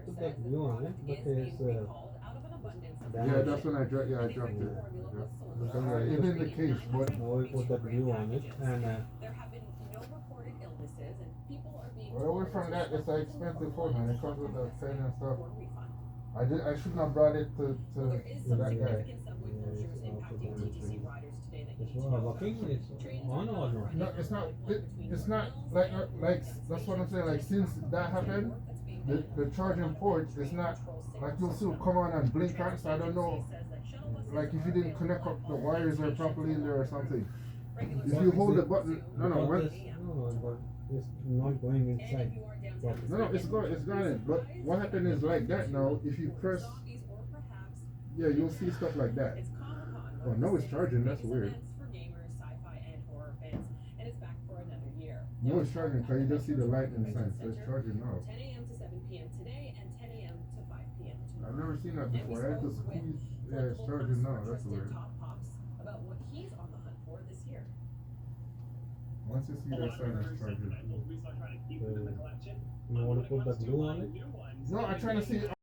put that glue on it, but it's Yeah, damaged. that's when I dropped. Yeah, I dropped it. It's in the case, but Now we put that glue on it, and well, away from that, it's an expensive phone, man. It comes with the pen and stuff. I shouldn't have brought it to that guy. it's not working. It's on or not? No, it's not. It's not like that's what I'm saying. Like since that happened, the charging port is not like you'll still come on and blink on. So I don't know, like if you didn't connect up the wires are properly in there or something. If you hold the button, no, Because but it's not going inside properly. no, it's got it. But what happened is like that now. If you press, yeah, you'll see stuff like that. Oh, no, it's charging. That's weird. No, it's charging because you just see the light inside, so it's charging now. I've never seen that before. I had to squeeze. Yeah, it's charging now. That's weird. Once you see that sign, it's charging. You want to put the glue on it? No, I'm trying to see.